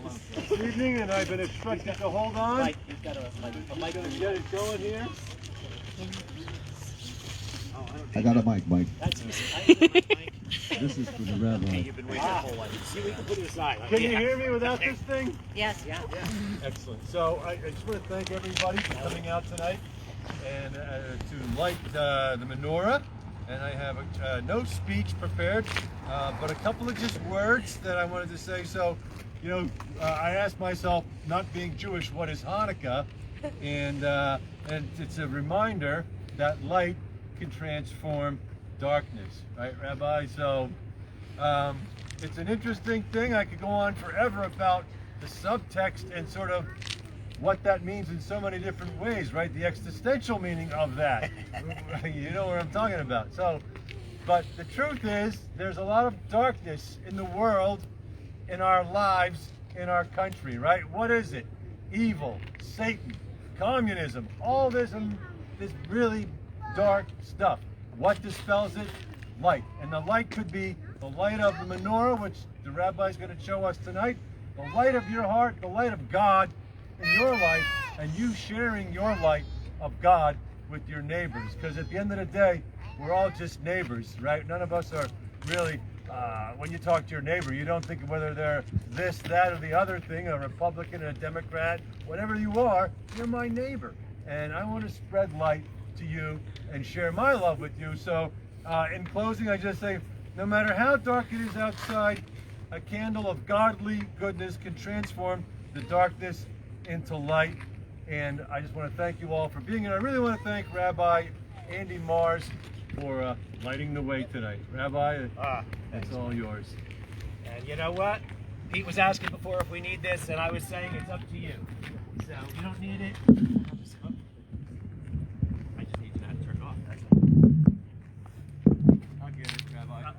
this evening, and I've been expected to hold on. Mike, you've got a mic over Get it going here. I got a mic, Mike. That's Mike. This is for the rabbi. You've been waiting for one. See, we can put it aside. Can you hear me without this thing? Yes, yeah. Excellent. So I just want to thank everybody for coming out tonight and to light the menorah. And I have no speech prepared, but a couple of just words that I wanted to say. So, you know, I asked myself, not being Jewish, what is Hanukkah? And it's a reminder that light can transform darkness, right, Rabbi? So it's an interesting thing. I could go on forever about the subtext and sort of what that means in so many different ways, right? The existential meaning of that. You know what I'm talking about. So, but the truth is, there's a lot of darkness in the world, in our lives, in our country, right? What is it? Evil, Satan, communism, all this really dark stuff. What dispels it? Light. And the light could be the light of the menorah, which the rabbi is going to show us tonight, the light of your heart, the light of God in your life, and you sharing your light of God with your neighbors. Because at the end of the day, we're all just neighbors, right? None of us are really, when you talk to your neighbor, you don't think of whether they're this, that, or the other thing, a Republican, a Democrat, whatever you are, you're my neighbor. And I want to spread light to you and share my love with you. So in closing, I just say, no matter how dark it is outside, a candle of godly goodness can transform the darkness into light. And I just want to thank you all for being here. I really want to thank Rabbi Andy Mars for lighting the way tonight. Rabbi, it's all yours. And you know what? Pete was asking before if we need this, and I was saying it's up to you. So you don't need it. I just need you to turn it off. That's all. I'll get it, Rabbi.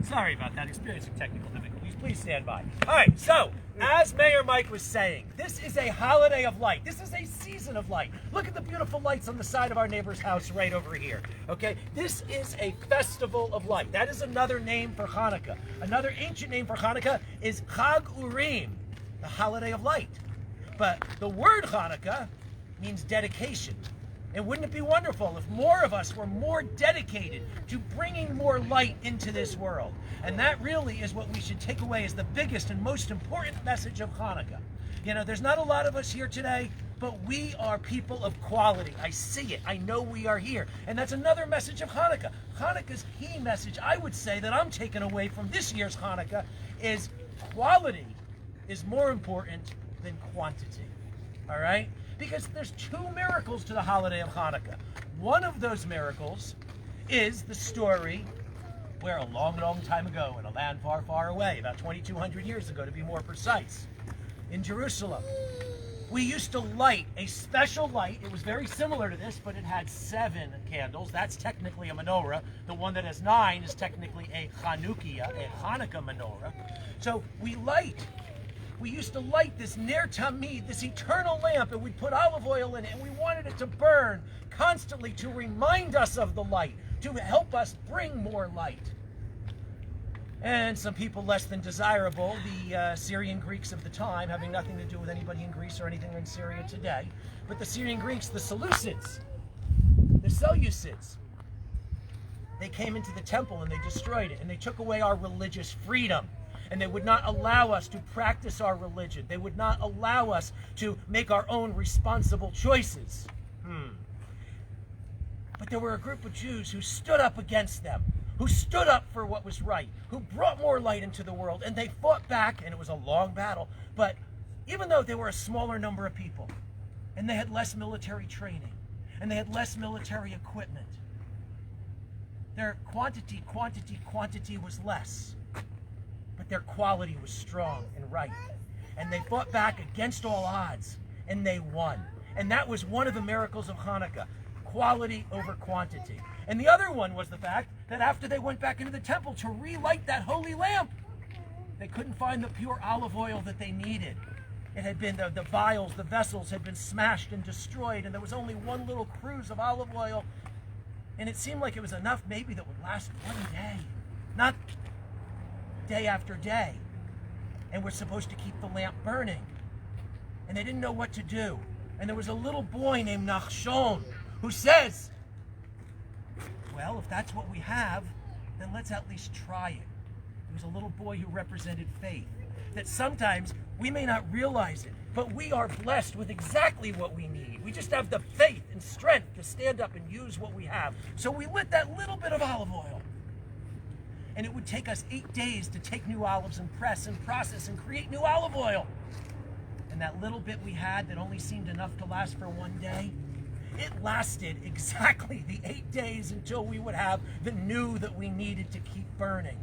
Sorry about that. Experiencing technical difficulties. Please stand by. All right, so as Mayor Mike was saying, this is a holiday of light. This is a season of light. Look at the beautiful lights on the side of our neighbor's house right over here. Okay, this is a festival of light. That is another name for Hanukkah. Another ancient name for Hanukkah is Chag Urim, the holiday of light. But the word Hanukkah means dedication. And wouldn't it be wonderful if more of us were more dedicated to bringing more light into this world? And that really is what we should take away as the biggest and most important message of Hanukkah. You know, there's not a lot of us here today, but we are people of quality. I see it. I know we are here. And that's another message of Hanukkah. Hanukkah's key message, I would say, that I'm taking away from this year's Hanukkah is quality is more important than quantity. All right? Because there's two miracles to the holiday of Hanukkah. One of those miracles is the story where a long, long time ago, in a land far, far away, about 2,200 years ago to be more precise, in Jerusalem, we used to light a special light. It was very similar to this, but it had 7 candles. That's technically a menorah. The one that has 9 is technically a Chanukiah, a Hanukkah menorah. So we used to light this Ner Tamid, this eternal lamp, and we'd put olive oil in it, and we wanted it to burn constantly to remind us of the light, to help us bring more light. And some people less than desirable, the Syrian Greeks of the time, having nothing to do with anybody in Greece or anything in Syria today, but the Syrian Greeks, the Seleucids, they came into the temple and they destroyed it, and they took away our religious freedom. And they would not allow us to practice our religion. They would not allow us to make our own responsible choices. But there were a group of Jews who stood up against them, who stood up for what was right, who brought more light into the world, and they fought back, and it was a long battle. But even though they were a smaller number of people, and they had less military training, and they had less military equipment, their quantity was less. But their quality was strong and right. And they fought back against all odds, and they won. And that was one of the miracles of Hanukkah, quality over quantity. And the other one was the fact that after they went back into the temple to relight that holy lamp, they couldn't find the pure olive oil that they needed. It had been, the vials, the vessels had been smashed and destroyed, and there was only one little cruse of olive oil, and it seemed like it was enough maybe that would last one day. Not day after day, and we're supposed to keep the lamp burning. And they didn't know what to do. And there was a little boy named Nachshon who says, well, if that's what we have, then let's at least try it. He was a little boy who represented faith. That sometimes we may not realize it, but we are blessed with exactly what we need. We just have the faith and strength to stand up and use what we have. So we lit that little bit of olive oil. And it would take us 8 days to take new olives and press and process and create new olive oil. And that little bit we had that only seemed enough to last for one day, it lasted exactly the 8 days until we would have the new that we needed to keep burning.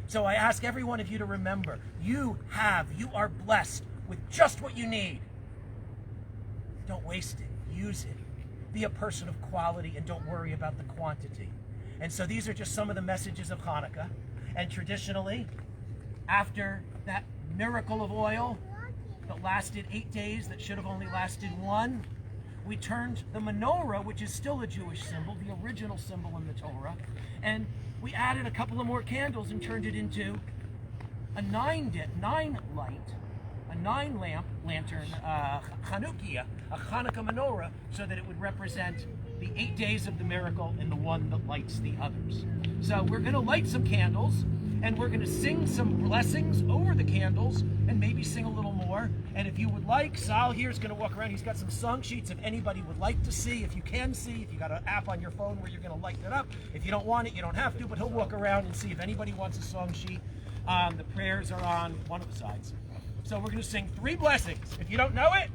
So I ask every one of you to remember, you are blessed with just what you need. Don't waste it, use it. Be a person of quality and don't worry about the quantity. And so these are just some of the messages of Hanukkah. And traditionally, after that miracle of oil that lasted 8 days, that should have only lasted one, we turned the menorah, which is still a Jewish symbol, the original symbol in the Torah, and we added a couple of more candles and turned it into a 9-lamp lantern, Chanukiah, a Hanukkah menorah, so that it would represent the 8 days of the miracle and the one that lights the others. So we're going to light some candles, and we're going to sing some blessings over the candles, and maybe sing a little more. And if you would like, Sal here is going to walk around. He's got some song sheets if anybody would like to see, if you can see, if you got an app on your phone where you're going to light it up. If you don't want it, you don't have to, but he'll walk around and see if anybody wants a song sheet. The prayers are on one of the sides. So we're going to sing 3 blessings. If you don't know it,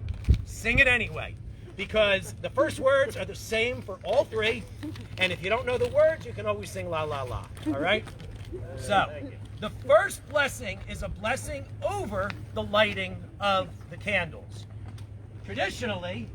sing it anyway, because the first words are the same for all 3. And if you don't know the words, you can always sing la la la. All right? So the first blessing is a blessing over the lighting of the candles. Traditionally,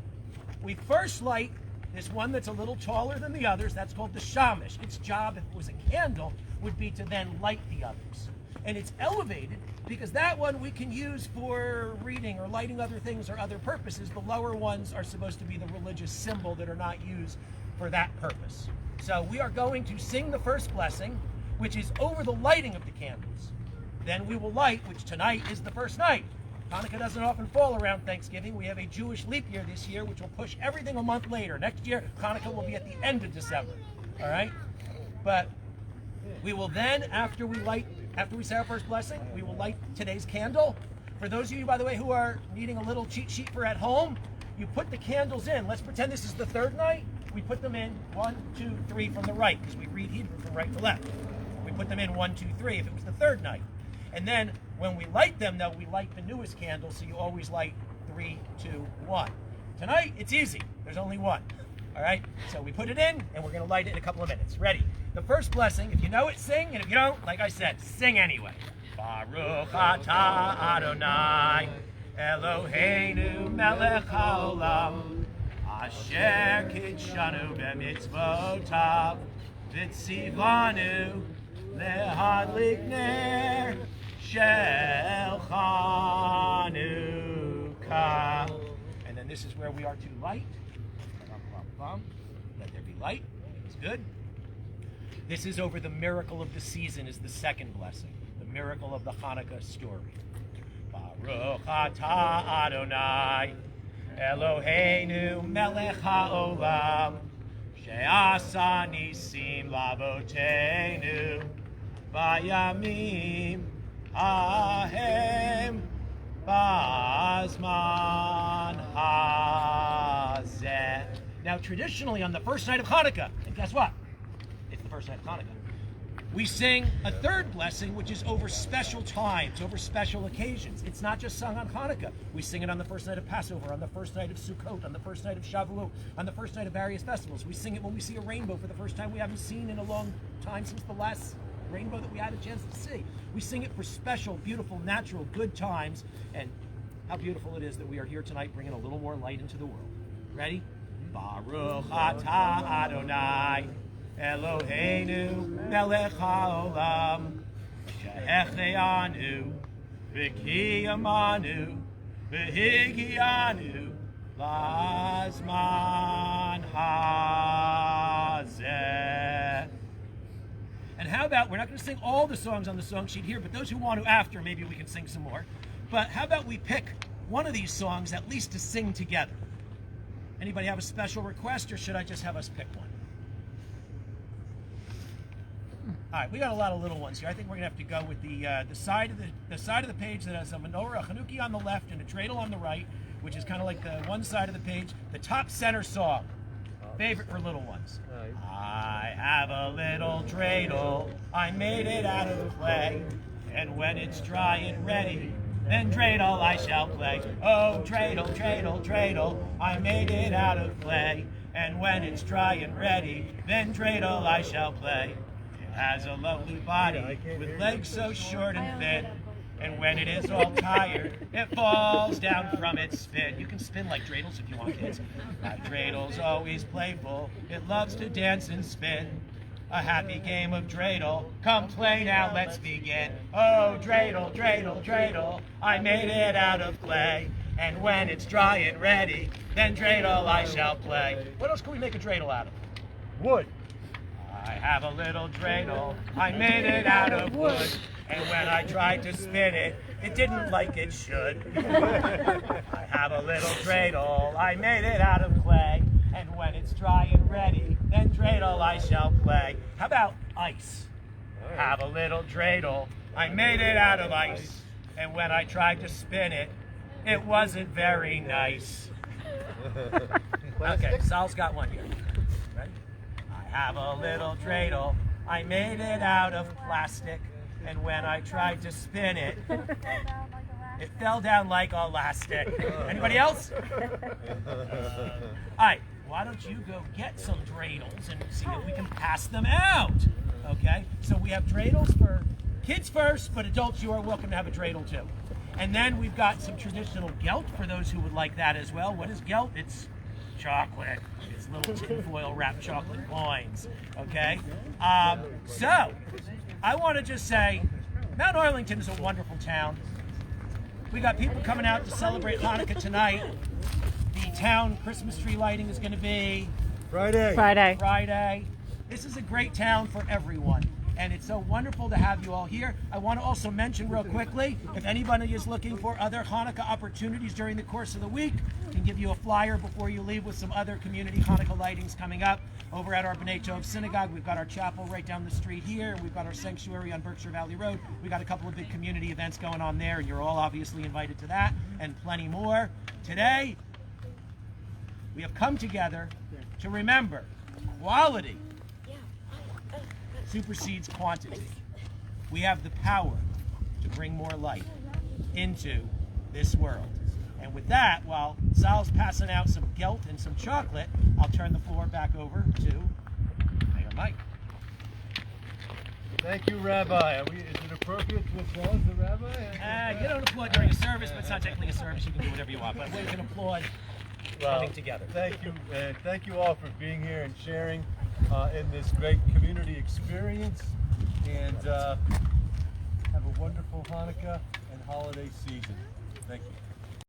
we first light this one that's a little taller than the others. That's called the shamish. Its job, if it was a candle, would be to then light the others. And it's elevated because that one we can use for reading or lighting other things or other purposes. The lower ones are supposed to be the religious symbol that are not used for that purpose. So we are going to sing the first blessing, which is over the lighting of the candles. Then we will light, which tonight is the first night. Hanukkah doesn't often fall around Thanksgiving. We have a Jewish leap year this year, which will push everything a month later. Next year, Hanukkah will be at the end of December. All right? But we will then, after we say our first blessing, we will light today's candle. For those of you, by the way, who are needing a little cheat sheet for at home, you put the candles in. Let's pretend this is the third night. We put them in 1, 2, 3 from the right, because we read Hebrew from right to left. We put them in 1, 2, 3 if it was the third night. And then when we light them, though, we light the newest candle, so you always light 3, 2, 1. Tonight, it's easy. There's only one. All right? So we put it in, and we're going to light it in a couple of minutes. Ready? The first blessing, if you know it, sing. And if you don't, like I said, sing anyway. Baruch atah Adonai, Eloheinu melech haolam, asher kitshanu b'mitzvotav, v'tzivanu lehadlik ner shel Chanukiah. And then this is where we are to light. Let there be light. It's good. This is over the miracle of the season, is the second blessing. The miracle of the Hanukkah story. Baruch atah Adonai, Eloheinu melech haolam, she'asa nisim lavoteinu, bayamim ahem bazman hazeh. Now, traditionally, on the first night of Hanukkah, and guess what? It's the first night of Hanukkah. We sing a third blessing, which is over special times, over special occasions. It's not just sung on Hanukkah. We sing it on the first night of Passover, on the first night of Sukkot, on the first night of Shavuot, on the first night of various festivals. We sing it when we see a rainbow for the first time we haven't seen in a long time, since the last rainbow that we had a chance to see. We sing it for special, beautiful, natural, good times. And how beautiful it is that we are here tonight bringing a little more light into the world. Ready? Baruch atah Adonai, Eloheinu melech haolam, she'echeanu v'kiyamanu v'higianu lazman hazeh. And how about, we're not going to sing all the songs on the song sheet here, but those who want to after, maybe we can sing some more. But how about we pick one of these songs at least to sing together? Anybody have a special request, or should I just have us pick one? All right, we got a lot of little ones here. I think we're gonna have to go with the side of the page that has a menorah, a Chanukiah on the left, and a dreidel on the right, which is kind of like the one side of the page. The top center song, favorite for little ones. I have a little dreidel, I made it out of clay, and when it's dry and ready, then dreidel I shall play. Oh, dreidel, dreidel, dreidel, I made it out of clay, and when it's dry and ready, then dreidel I shall play. It has a lovely body with legs so short and thin, and when it is all tired, it falls down from its spin. You can spin like dreidels if you want, kids. My dreidel's always playful, it loves to dance and spin. A happy game of dreidel, come play now, let's begin. Oh, dreidel, dreidel, dreidel, I made it out of clay, and when it's dry and ready, then dreidel I shall play. What else can we make a dreidel out of? Wood. I have a little dreidel, I made it out of wood, and when I tried to spin it, it didn't like it should. I have a little dreidel, I made it out of clay, and when it's dry and ready, then dreidel I shall play. How about ice? Have a little dreidel, I made it out of ice, and when I tried to spin it, it wasn't very nice. Okay, Sal's got one here. Ready? I have a little dreidel, I made it out of plastic, and when I tried to spin it, it fell down like elastic. Anybody else? All right, why don't you go get some dreidels and see if we can pass them out? Okay, so we have dreidels for kids first, but adults, you are welcome to have a dreidel too. And then we've got some traditional gelt for those who would like that as well. What is gelt? It's chocolate. It's little tinfoil wrapped chocolate coins. Okay? So, I want to just say, Mount Arlington is a wonderful town. We got people coming out to celebrate Hanukkah tonight. The town Christmas tree lighting is going to be Friday. This is a great town for everyone, and it's so wonderful to have you all here. I want to also mention real quickly, if anybody is looking for other Hanukkah opportunities during the course of the week, I can give you a flyer before you leave with some other community Hanukkah lightings coming up. Over at our Bnai synagogue, we've got our chapel right down the street here. We've got our sanctuary on Berkshire Valley Road. We've got a couple of big community events going on there, and you're all obviously invited to that, and plenty more. Today, we have come together to remember quality supersedes quantity. We have the power to bring more light into this world. And with that, while Sal's passing out some gelt and some chocolate, I'll turn the floor back over to Mayor Mike. Thank you, Rabbi. Is it appropriate to applaud the Rabbi? You don't applaud during a service, but it's not technically a service. You can do whatever you want. But we can applaud coming together. Thank you, and thank you all for being here and sharing in this great community experience. And have a wonderful Hanukkah and holiday season. Thank you.